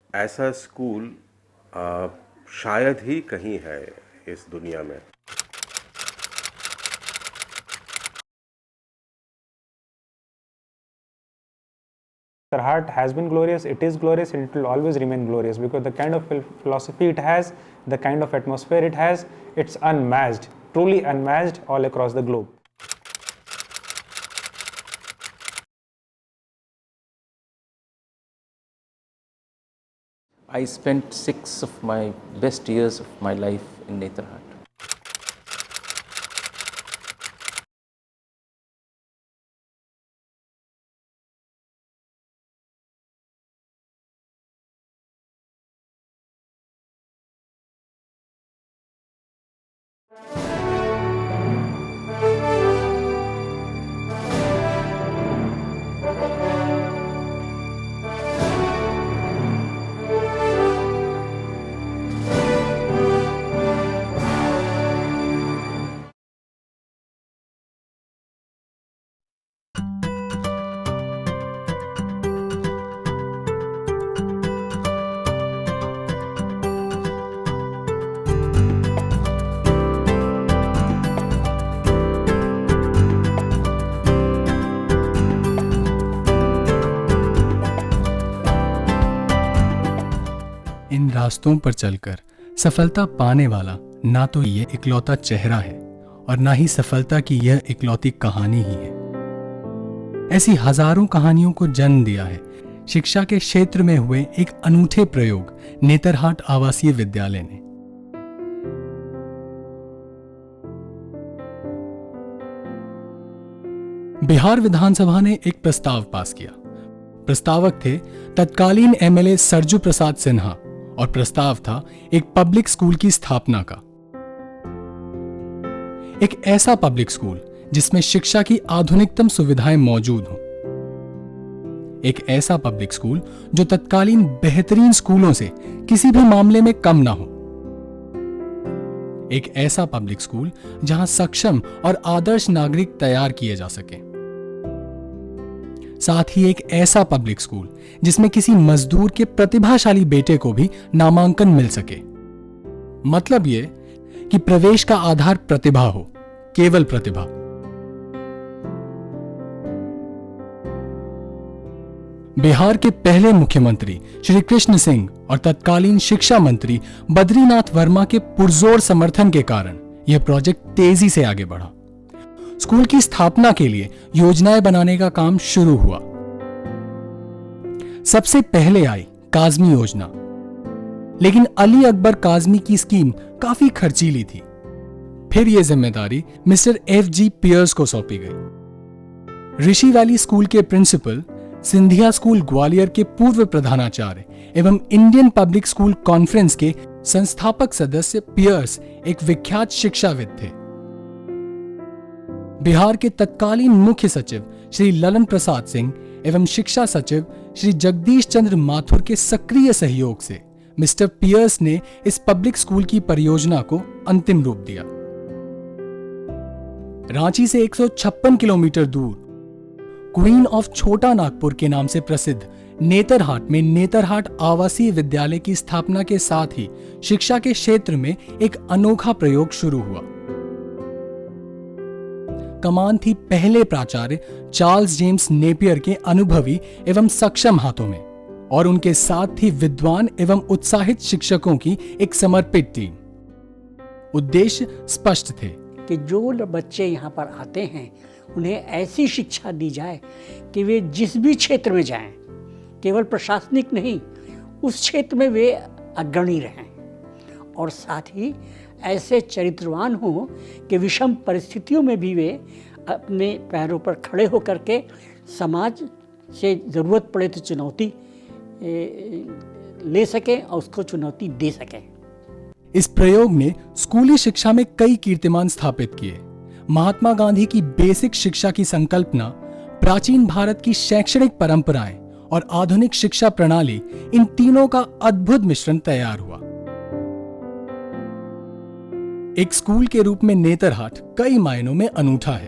ऐसा स्कूल शायद ही कहीं है इस दुनिया में। Netherhart has been glorious, it is glorious, and it will always remain glorious because the kind of philosophy it has, the kind of atmosphere it has, it's unmatched, truly unmatched all across the globe. I spent 6 of my best years of my life in Netherhart. इन रास्तों पर चलकर सफलता पाने वाला ना तो ये इकलौता चेहरा है और ना ही सफलता की यह इकलौती कहानी ही है। ऐसी हजारों कहानियों को जन्म दिया है शिक्षा के क्षेत्र में हुए एक अनूठे प्रयोग नेतरहाट आवासीय विद्यालय ने। बिहार विधानसभा ने एक प्रस्ताव पास किया। प्रस्तावक थे तत्कालीन एमएलए सरजू प्रसाद सिन्हा और प्रस्ताव था एक पब्लिक स्कूल की स्थापना का। एक ऐसा पब्लिक स्कूल जिसमें शिक्षा की आधुनिकतम सुविधाएं मौजूद हों। एक ऐसा पब्लिक स्कूल जो तत्कालीन बेहतरीन स्कूलों से किसी भी मामले में कम ना हो। एक ऐसा पब्लिक स्कूल जहां सक्षम और आदर्श नागरिक तैयार किए जा सके। साथ ही एक ऐसा पब्लिक स्कूल जिसमें किसी मजदूर के प्रतिभाशाली बेटे को भी नामांकन मिल सके। मतलब ये कि प्रवेश का आधार प्रतिभा हो, केवल प्रतिभा। बिहार के पहले मुख्यमंत्री श्री कृष्ण सिंह और तत्कालीन शिक्षा मंत्री बद्रीनाथ वर्मा के पुरजोर समर्थन के कारण यह प्रोजेक्ट तेजी से आगे बढ़ा। स्कूल की स्थापना के लिए योजनाएं बनाने का काम शुरू हुआ। सबसे पहले आई काज़मी योजना, लेकिन अली अकबर काज़मी की स्कीम काफी खर्चीली थी। फिर यह जिम्मेदारी मिस्टर एफ.जी. पियर्स को सौंपी गई। ऋषि वैली स्कूल के प्रिंसिपल, सिंधिया स्कूल ग्वालियर के पूर्व प्रधानाचार्य एवं इंडियन पब्लिक स्कूल कॉन्फ्रेंस के संस्थापक सदस्य पियर्स एक विख्यात शिक्षाविद थे। बिहार के तत्कालीन मुख्य सचिव श्री ललन प्रसाद सिंह एवं शिक्षा सचिव श्री जगदीश चंद्र माथुर के सक्रिय सहयोग से मिस्टर पियर्स ने इस पब्लिक स्कूल की परियोजना को अंतिम रूप दिया। रांची से 156 किलोमीटर दूर क्वीन ऑफ छोटा नागपुर के नाम से प्रसिद्ध नेतरहाट में नेतरहाट आवासीय विद्यालय की स्थापना के साथ ही शिक्षा के क्षेत्र में एक अनोखा प्रयोग शुरू हुआ। कमान थी पहले प्राचार्य चार्ल्स जेम्स नेपियर के अनुभवी एवं सक्षम हाथों में और उनके साथ ही विद्वान एवं उत्साहित शिक्षकों की एक समर्पित टीम। उद्देश्य स्पष्ट थे कि जो बच्चे यहाँ पर आते हैं उन्हें ऐसी शिक्षा दी जाए कि वे जिस भी क्षेत्र में जाएं, केवल प्रशासनिक नहीं, उस क्षेत्र में वे अग्रणी रहें और साथ ही ऐसे चरित्रवान हों कि विषम परिस्थितियों में भी वे अपने पैरों पर खड़े होकर के समाज से ज़रूरत पड़े तो चुनौती ले सकें और उसको चुनौती दे सकें। इस प्रयोग ने स्कूली शिक्षा में कई कीर्तिमान स्थापित किए। महात्मा गांधी की बेसिक शिक्षा की संकल्पना, प्राचीन भारत की शैक्षणिक परंपराएं और आधुनिक शिक्षा प्रणाली, इन तीनों का अद्भुत मिश्रण तैयार हुआ। एक स्कूल के रूप में नेतरहाट कई मायनों में अनूठा है।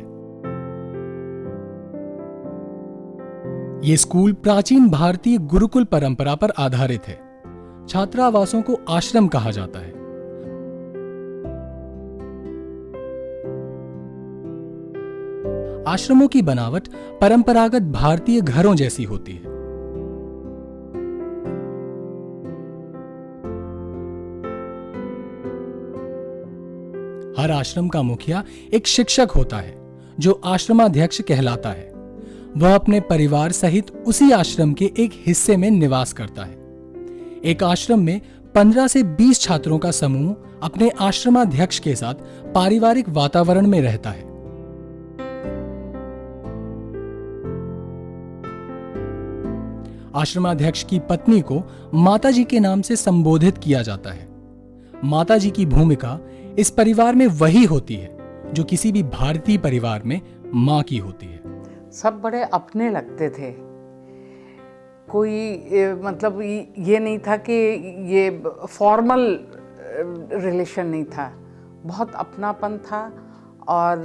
यह स्कूल प्राचीन भारतीय गुरुकुल परंपरा पर आधारित है। छात्रावासों को आश्रम कहा जाता है। आश्रमों की बनावट परंपरागत भारतीय घरों जैसी होती है। हर आश्रम का मुखिया एक शिक्षक होता है जो आश्रमाध्यक्ष कहलाता है। वह अपने परिवार सहित उसी आश्रम के एक हिस्से में निवास करता है। एक आश्रम में 15 से 20 छात्रों का समूह अपने आश्रमाध्यक्ष के साथ पारिवारिक वातावरण में रहता है। आश्रमाध्यक्ष की पत्नी को माताजी के नाम से संबोधित किया जाता है। माताजी की भूमिका इस परिवार में वही होती है जो किसी भी भारतीय परिवार में मां की होती है। सब बड़े अपने लगते थे। कोई मतलब ये नहीं था कि ये फॉर्मल रिलेशन नहीं था, बहुत अपनापन था। और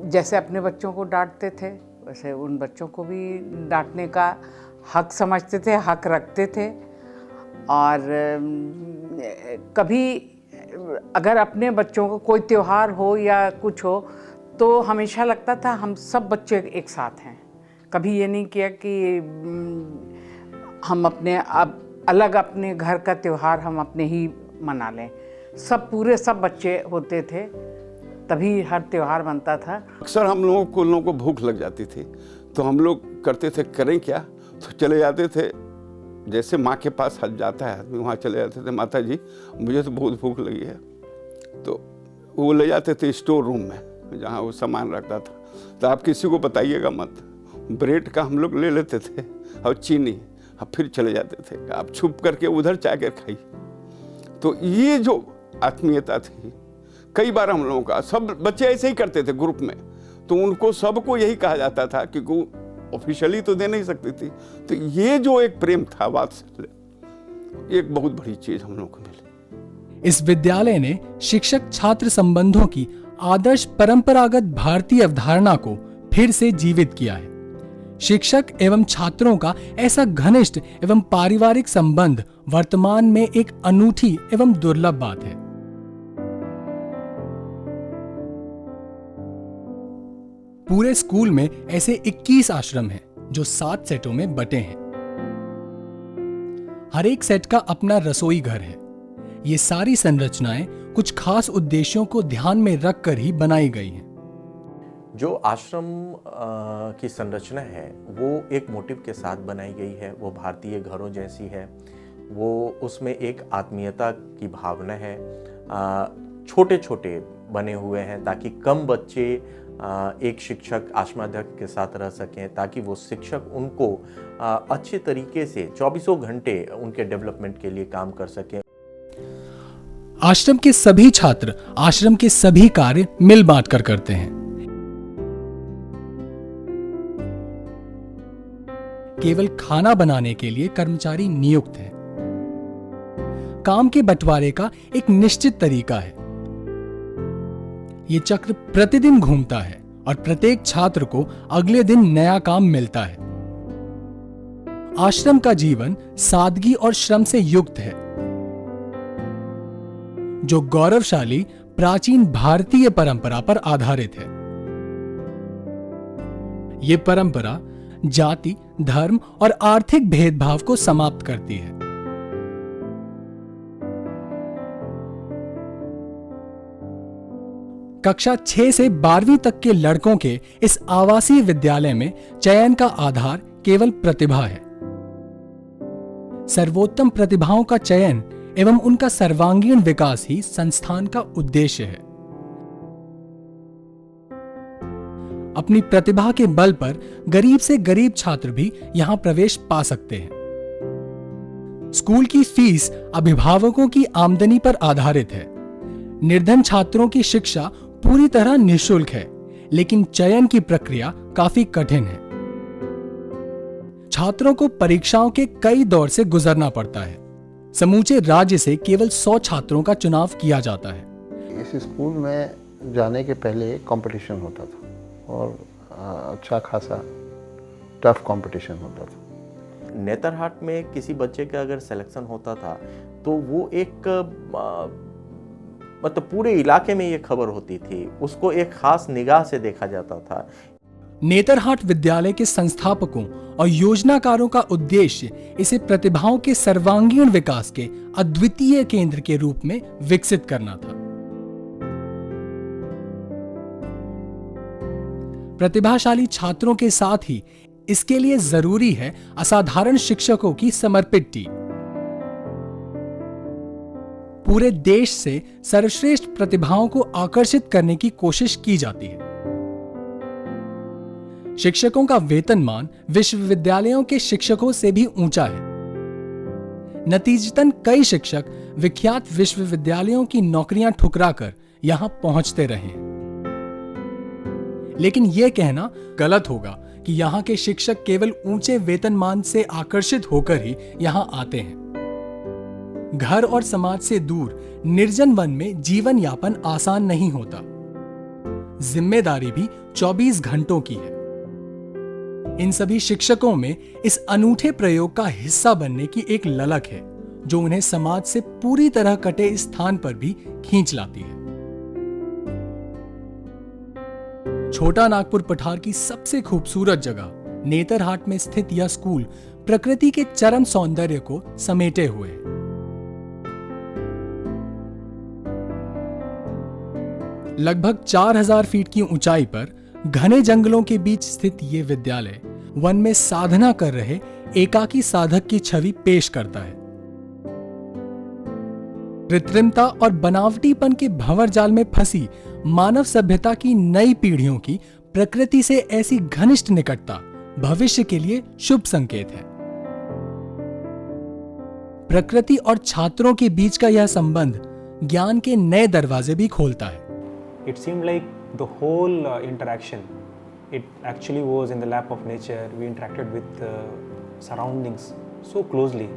जैसे अपने बच्चों को डांटते थे वैसे उन बच्चों को भी डांटने का हक समझते थे, हक रखते थे। और कभी अगर अपने बच्चों को कोई त्योहार हो या कुछ हो तो हमेशा लगता था हम सब बच्चे एक साथ हैं। कभी ये नहीं किया कि हम अपने अलग अपने घर का त्योहार हम अपने ही मना लें। सब पूरे सब बच्चे होते थे तभी हर त्योहार बनता था। अक्सर हम लोगों को भूख लग जाती थी तो हम लोग करते थे करें क्या, तो चले जाते थे जैसे माँ के पास हज जाता है आदमी, वहाँ चले जाते थे, माता जी मुझे तो बहुत भूख लगी है। तो वो ले जाते थे स्टोर रूम में जहाँ वो सामान रखता था। तो आप किसी को बताइएगा मत। ब्रेड का हम लोग ले लेते थे और चीनी, अब फिर चले जाते थे, आप छुप करके उधर जाकर खाइए। तो ये जो आत्मीयता थी, कई बार हम लोगों का सब बच्चे ऐसे ही करते थे ग्रुप में, तो उनको सबको यही कहा जाता था क्योंकि ऑफिशियली तो दे नहीं सकती थी। तो ये जो एक प्रेम था वात्सल्य, एक बहुत बड़ी चीज हम लोगों को मिली। इस विद्यालय ने शिक्षक छात्र संबंधों की आदर्श परंपरागत भारतीय अवधारणा को फिर से जीवित किया है। शिक्षक एवं छात्रों का ऐसा घनिष्ठ एवं पारिवारिक संबंध वर्तमान में एक अनूठी एवं दुर्लभ बात है। पूरे स्कूल में ऐसे 21 आश्रम हैं जो 7 सेटों में बटे हैं। हर एक सेट का अपना रसोई घर है। ये सारी संरचनाएं कुछ खास उद्देश्यों को ध्यान में रखकर ही बनाई गई हैं। जो आश्रम की संरचना है वो एक मोटिव के साथ बनाई गई है, वो भारतीय घरों जैसी है। वो उसमें एक आत्मीयता की भावना है। छोटे छोटे बने हुए हैं ताकि कम बच्चे एक शिक्षक आश्रमाध्यक्ष के साथ रह सकें, ताकि वो शिक्षक उनको अच्छे तरीके से 24 घंटे उनके डेवलपमेंट के लिए काम कर सकें। आश्रम के सभी छात्र आश्रम के सभी कार्य मिल बांट कर करते हैं। केवल खाना बनाने के लिए कर्मचारी नियुक्त हैं। काम के बंटवारे का एक निश्चित तरीका है। ये चक्र प्रतिदिन घूमता है और प्रत्येक छात्र को अगले दिन नया काम मिलता है। आश्रम का जीवन सादगी और श्रम से युक्त है, जो गौरवशाली प्राचीन भारतीय परंपरा पर आधारित है। ये परंपरा जाति, धर्म और आर्थिक भेदभाव को समाप्त करती है। कक्षा 6 से 12वीं तक के लड़कों के इस आवासीय विद्यालय में चयन का आधार केवल प्रतिभा है। सर्वोत्तम प्रतिभाओं का चयन एवं उनका सर्वांगीण विकास ही संस्थान का उद्देश्य है। अपनी प्रतिभा के बल पर गरीब से गरीब छात्र भी यहां प्रवेश पा सकते हैं। स्कूल की फीस अभिभावकों की आमदनी पर आधारित है। निर्धन छात्रों की शिक्षा पूरी तरह निःशुल्क है, लेकिन चयन की प्रक्रिया काफी कठिन है। छात्रों को परीक्षाओं के कई दौर से गुजरना पड़ता है। समूचे राज्य से केवल 100 छात्रों का चुनाव किया जाता है। इस स्कूल में जाने के पहले कंपटीशन होता था और अच्छा खासा टफ कंपटीशन होता था। नेतरहाट में किसी बच्चे का अगर सिलेक्शन होता था तो वो एक मतलब पूरे इलाके में ये खबर होती थी, उसको एक खास निगाह से देखा जाता था। नेतरहाट विद्यालय के संस्थापकों और योजनाकारों का उद्देश्य इसे प्रतिभाओं के सर्वांगीण विकास के अद्वितीय केंद्र के रूप में विकसित करना था। प्रतिभाशाली छात्रों के साथ ही इसके लिए जरूरी है असाधारण शिक्षकों की समर्पित टीम। पूरे देश से सर्वश्रेष्ठ प्रतिभाओं को आकर्षित करने की कोशिश की जाती है। शिक्षकों का वेतनमान विश्वविद्यालयों के शिक्षकों से भी ऊंचा है। नतीजतन कई शिक्षक विख्यात विश्वविद्यालयों की नौकरियां ठुकराकर यहां पहुंचते रहे हैं। लेकिन यह कहना गलत होगा कि यहां के शिक्षक केवल ऊंचे वेतनमान से आकर्षित होकर ही यहां आते हैं। घर और समाज से दूर निर्जन वन में जीवन यापन आसान नहीं होता। जिम्मेदारी भी 24 घंटों की है। इन सभी शिक्षकों में इस अनूठे प्रयोग का हिस्सा बनने की एक ललक है जो उन्हें समाज से पूरी तरह कटे इस स्थान पर भी खींच लाती है। छोटा नागपुर पठार की सबसे खूबसूरत जगह नेतरहाट में स्थित यह स्कूल प्रकृति के चरम सौंदर्य को समेटे हुए है। लगभग 4000 फीट की ऊंचाई पर घने जंगलों के बीच स्थित ये विद्यालय वन में साधना कर रहे एकाकी साधक की छवि पेश करता है। कृत्रिमता और बनावटीपन के भंवर जाल में फंसी मानव सभ्यता की नई पीढ़ियों की प्रकृति से ऐसी घनिष्ठ निकटता भविष्य के लिए शुभ संकेत है। प्रकृति और छात्रों के बीच का यह संबंध ज्ञान के नए दरवाजे भी खोलता है। It seemed like the whole interaction, it actually was in the lap of nature. We interacted with surroundings so closely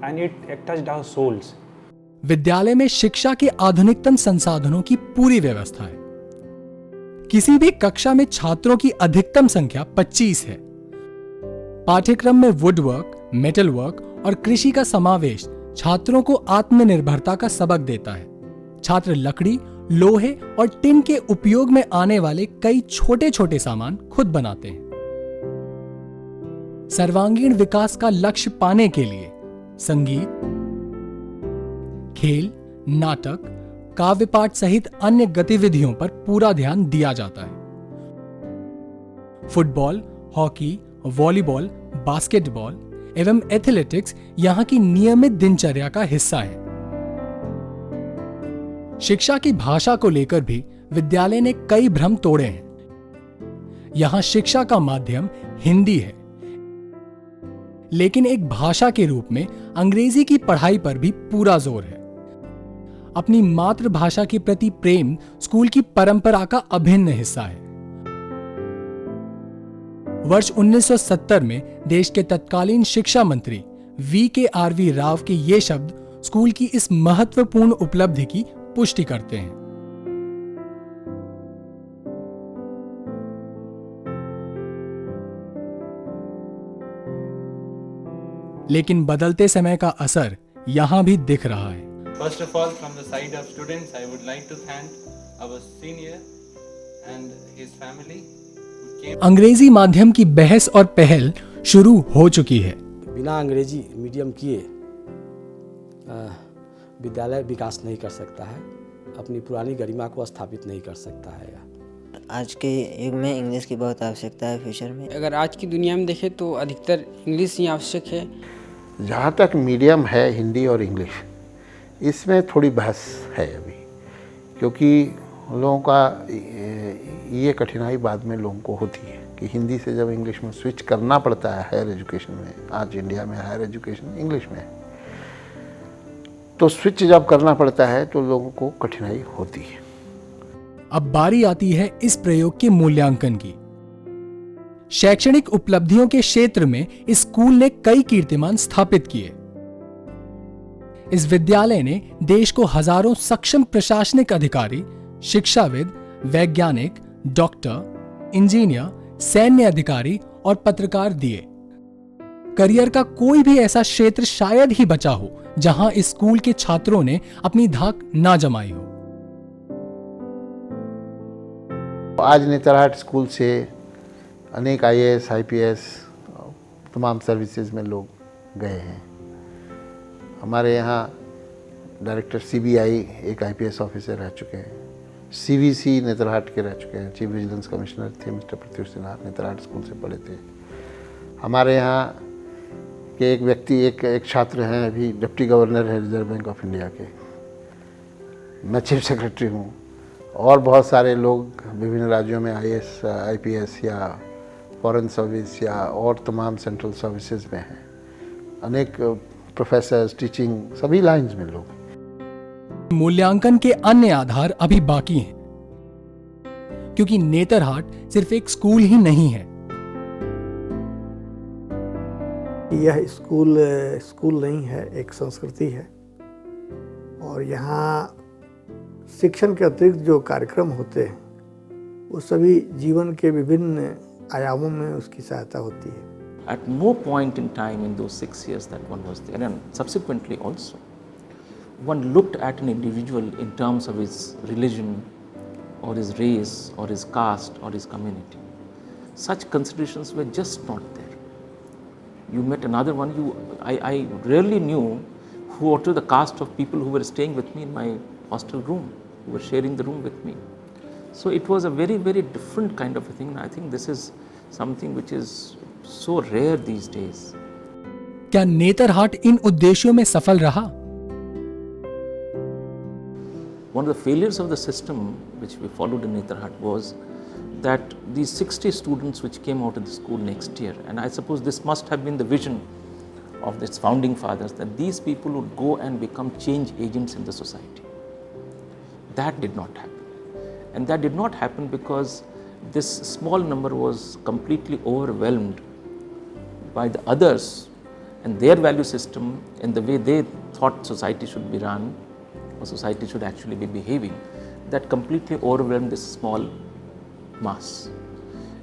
and it touched our souls. विद्यालय में शिक्षा के आधुनिकतम संसाधनों की पूरी व्यवस्था है। किसी भी कक्षा में छात्रों की अधिकतम संख्या 25 है। पाठ्यक्रम में वुडवर्क, मेटल वर्क और कृषि का समावेश छात्रों को आत्मनिर्भरता का सबक देता है। छात्र लकड़ी, लोहे और टिन के उपयोग में आने वाले कई छोटे छोटे सामान खुद बनाते हैं। सर्वांगीण विकास का लक्ष्य पाने के लिए संगीत, खेल, नाटक, काव्य पाठ सहित अन्य गतिविधियों पर पूरा ध्यान दिया जाता है। फुटबॉल, हॉकी, वॉलीबॉल, बास्केटबॉल एवं एथलेटिक्स यहां की नियमित दिनचर्या का हिस्सा है। शिक्षा की भाषा को लेकर भी विद्यालय ने कई भ्रम तोड़े हैं। यहां शिक्षा का माध्यम हिंदी है, लेकिन एक भाषा के रूप में अंग्रेजी की पढ़ाई पर भी पूरा जोर है। अपनी मातृभाषा के प्रति प्रेम स्कूल की परंपरा का अभिन्न हिस्सा है। वर्ष 1970 में देश के तत्कालीन शिक्षा मंत्री VKRV राव के ये शब्द स्कूल की इस महत्वपूर्ण उपलब्धि की पुष्टि करते हैं। लेकिन बदलते समय का असर यहां भी दिख रहा है। First of all, from the side of students, I would like to thank our senior and his family who came. अंग्रेजी माध्यम की बहस और पहल शुरू हो चुकी है। बिना अंग्रेजी मीडियम किए विद्यालय विकास नहीं कर सकता है, अपनी पुरानी गरिमा को स्थापित नहीं कर सकता है। आज के युग में इंग्लिश की बहुत आवश्यकता है फ्यूचर में। अगर आज की दुनिया में देखें तो अधिकतर इंग्लिश ही आवश्यक है। जहाँ तक मीडियम है हिंदी और इंग्लिश, इसमें थोड़ी बहस है अभी, क्योंकि लोगों का ये कठिनाई बाद में लोगों को होती है कि हिंदी से जब इंग्लिश में स्विच करना पड़ता है हायर एजुकेशन में। आज इंडिया में हायर एजुकेशन इंग्लिश में है, तो स्विच जब करना पड़ता है तो लोगों को कठिनाई होती है। अब बारी आती है इस प्रयोग के मूल्यांकन की। शैक्षणिक उपलब्धियों के क्षेत्र में इस स्कूल ने कई कीर्तिमान स्थापित किए। इस विद्यालय ने देश को हजारों सक्षम प्रशासनिक अधिकारी, शिक्षाविद, वैज्ञानिक, डॉक्टर, इंजीनियर, सैन्य अधिकारी और पत्रकार दिए। करियर का कोई भी ऐसा क्षेत्र शायद ही बचा हो जहां इस स्कूल के छात्रों ने अपनी धाक ना जमाई हो। आज नेतरहाट स्कूल से अनेक IAS, IPS तमाम सर्विसेज में लोग गए हैं। हमारे यहाँ डायरेक्टर CBI एक IPS ऑफिसर रह चुके हैं, CVC नेतरहाट के रह चुके हैं, चीफ विजिलेंस कमिश्नर थे मिस्टर प्रत्युष सिन्हा, नेतरहाट स्कूल से पढ़े थे। हमारे यहाँ के एक व्यक्ति एक छात्र हैं, अभी डिप्टी गवर्नर है रिजर्व बैंक ऑफ इंडिया के, मैं चीफ सेक्रेटरी हूँ, और बहुत सारे लोग विभिन्न राज्यों में IAS, IPS या फॉरेन सर्विस या और तमाम सेंट्रल सर्विसेज में हैं। अनेक प्रोफेसर्स, टीचिंग, सभी लाइंस में लोग। मूल्यांकन के अन्य आधार अभी बाकी हैं, क्योंकि नेतरहाट सिर्फ एक स्कूल ही नहीं है। यह स्कूल नहीं है, एक संस्कृति है, और यहाँ शिक्षण के अतिरिक्त जो कार्यक्रम होते हैं वो सभी जीवन के विभिन्न आयामों में उसकी सहायता होती है। At no point in time in those 6 years that one was there, and subsequently also, one looked at an individual in terms of his religion or his race or his caste or his community. Such considerations were just not there. You met another one, I rarely knew what were the caste of people who were staying with me in my hostel room, who were sharing the room with me. So it was a very, very different kind of a thing. I think this is something which is so rare these days. क्या नेतरहाट इन उद्देश्यों में सफल रहा? One of the failures of the system which we followed in Netarhat was that these 60 students which came out of the school next year, and I suppose this must have been the vision of its founding fathers, that these people would go and become change agents in the society. That did not happen. And that did not happen because this small number was completely overwhelmed by the others and their value system and the way they thought society should be run or society should actually be behaving, that completely overwhelmed this small mass.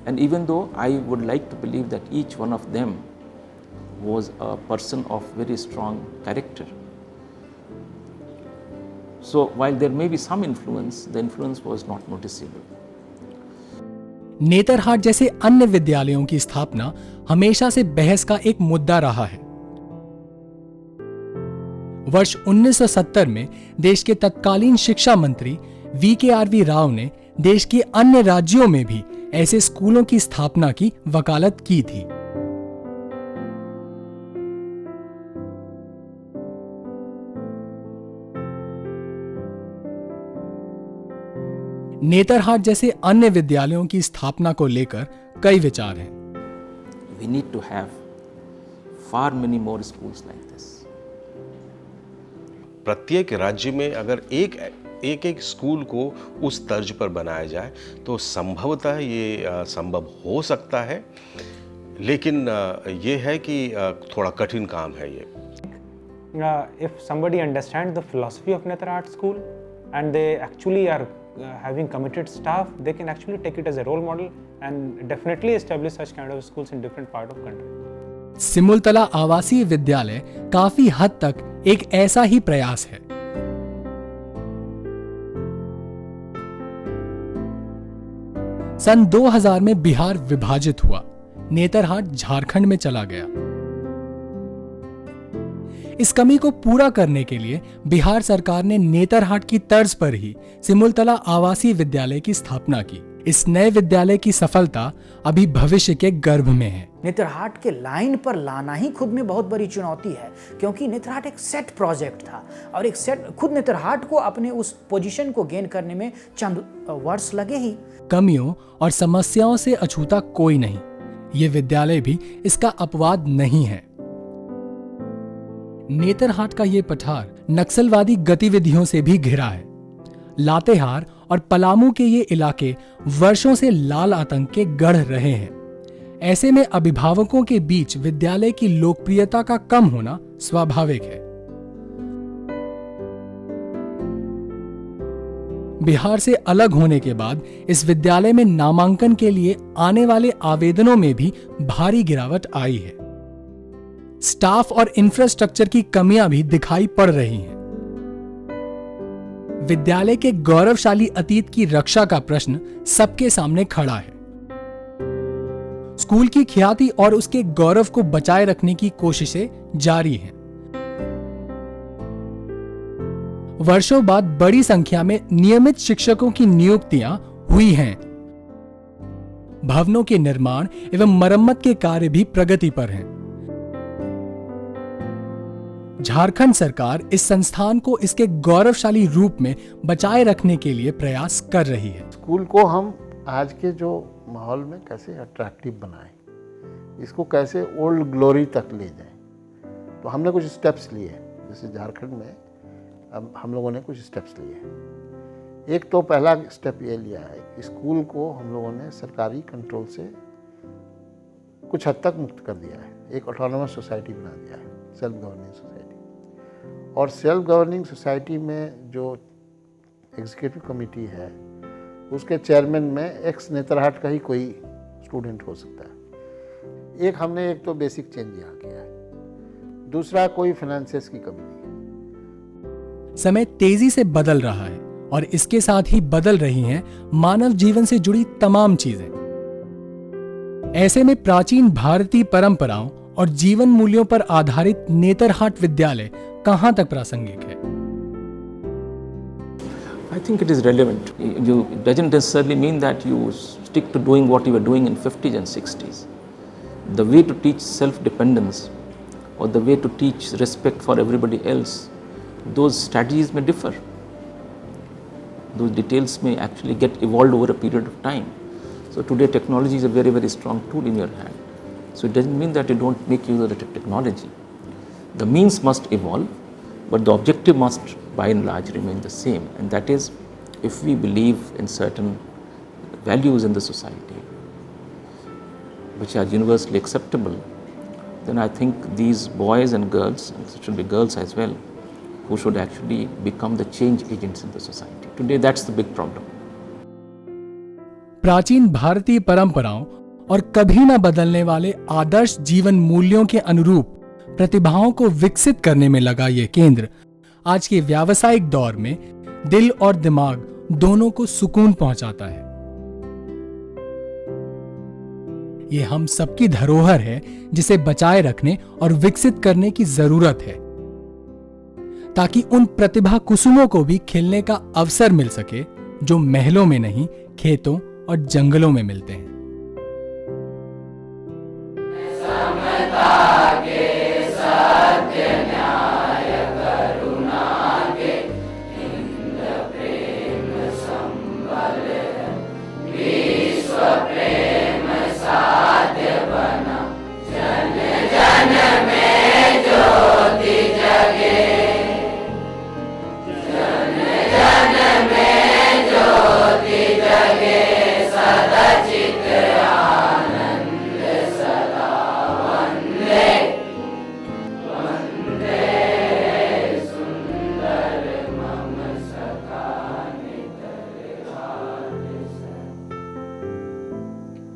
And even though I would like to believe that each one of them was a person of very strong character, so while there may be some influence, the influence was not noticeable. Netarhat जैसे अन्य विद्यालयों की स्थापना हमेशा से बहस का एक मुद्दा रहा है। वर्ष 1970 में देश के तत्कालीन शिक्षा मंत्री VKRV राव ने देश के अन्य राज्यों में भी ऐसे स्कूलों की स्थापना की वकालत की थी। नेतरहाट जैसे अन्य विद्यालयों की स्थापना को लेकर कई विचार हैं। We need to have far many more schools like this. प्रत्येक राज्य में अगर एक स्कूल को उस तर्ज पर बनाया जाए तो संभवतः ये संभव हो सकता है, लेकिन ये है कि थोड़ा कठिन काम है ये। If somebody understands the philosophy of Netarhat school and they actually are having committed staff, they can actually take it as a role model and definitely establish such kind of schools in different part of country. Simultala आवासीय विद्यालय काफी हद तक एक ऐसा ही प्रयास है। सन 2000 में बिहार विभाजित हुआ, नेतरहाट झारखंड में चला गया। इस कमी को पूरा करने के लिए बिहार सरकार ने नेतरहाट की तर्ज पर ही सिमुलतला आवासीय विद्यालय की स्थापना की। इस नए विद्यालय की सफलता अभी भविष्य के गर्भ में है। नेतरहाट के लाइन पर लाना ही खुद में बहुत बड़ी चुनौती है, क्योंकि नेतरहाट एक सेट प्रोजेक्ट था और एक सेट खुद नेतरहाट को अपने उस पोजीशन को गेन करने में चंद वर्ष लगे ही। कमियों और समस्याओं से अछूता कोई नहीं, ये विद्यालय भी इसका अपवाद नहीं है। नेतरहाट का ये पठार नक्सलवादी गतिविधियों से भी घिरा है। लातेहार और पलामू के ये इलाके वर्षों से लाल आतंक के गढ़ रहे हैं। ऐसे में अभिभावकों के बीच विद्यालय की लोकप्रियता का कम होना स्वाभाविक है। बिहार से अलग होने के बाद इस विद्यालय में नामांकन के लिए आने वाले आवेदनों में भी भारी गिरावट आई है। स्टाफ और इंफ्रास्ट्रक्चर की कमियां भी दिखाई पड़ रही हैं। विद्यालय के गौरवशाली अतीत की रक्षा का प्रश्न सबके सामने खड़ा है। स्कूल की ख्याति और उसके गौरव को बचाए रखने की कोशिशें जारी हैं। वर्षों बाद बड़ी संख्या में नियमित शिक्षकों की नियुक्तियां हुई हैं। भवनों के निर्माण एवं मरम्मत के कार्य भी प्रगति पर हैं। झारखंड सरकार इस संस्थान को इसके गौरवशाली रूप में बचाए रखने के लिए प्रयास कर रही है। स्कूल को हम आज के जो माहौल में कैसे अट्रैक्टिव बनाएं, इसको कैसे ओल्ड ग्लोरी तक ले जाएं, तो हमने कुछ स्टेप्स लिए हैं। जैसे झारखंड में अब हम लोगों ने कुछ स्टेप्स लिए हैं। एक तो पहला स्टेप ये लिया है कि स्कूल को हम लोगों ने सरकारी कंट्रोल से कुछ हद तक मुक्त कर दिया है। एक ऑटोनोमस सोसाइटी बना दिया है, सेल्फ गवर्निंग सोसाइटी। और सेल्फ गवर्निंग सोसाइटी में जो एग्जीक्यूटिव कमेटी है, उसके चेयरमैन में एक्स नेतरहाट का ही कोई स्टूडेंट हो सकता है। एक तो बेसिक चेंज यहाँ किया है। दूसरा, कोई फाइनेंसेस की कमी नहीं है। समय तेजी से बदल रहा है और इसके साथ ही बदल रही हैं मानव जीवन से जुड़ी तमाम चीजें। ऐसे में प्राचीन भारतीय परंपराओं और जीवन मूल्यों पर आधारित नेतरहाट विद्यालय कहां तक प्रासंगिक है? I think it is relevant. It doesn't necessarily mean that you stick to doing what you were doing in 50s and 60s. The way to teach self-dependence or the way to teach respect for everybody else, those strategies may differ. Those details may actually get evolved over a period of time. So today technology is a very, very strong tool in your hand. So it doesn't mean that you don't make use of the technology. The means must evolve, but the objective must by and large remain the same, and that is, if we believe in certain values in the society which are universally acceptable, then I think these boys and girls, and it should be girls as well, who should actually become the change agents in the society. Today that's the big problem. प्राचीन भारतीय परंपराओं और कभी न बदलने वाले आदर्श जीवन मूल्यों के अनुरूप प्रतिभाओं को विकसित करने में लगा यह केंद्र आज के व्यावसायिक दौर में दिल और दिमाग दोनों को सुकून पहुंचाता है। यह हम सबकी धरोहर है जिसे बचाए रखने और विकसित करने की जरूरत है, ताकि उन प्रतिभा कुसुमों को भी खिलने का अवसर मिल सके जो महलों में नहीं, खेतों और जंगलों में मिलते हैं।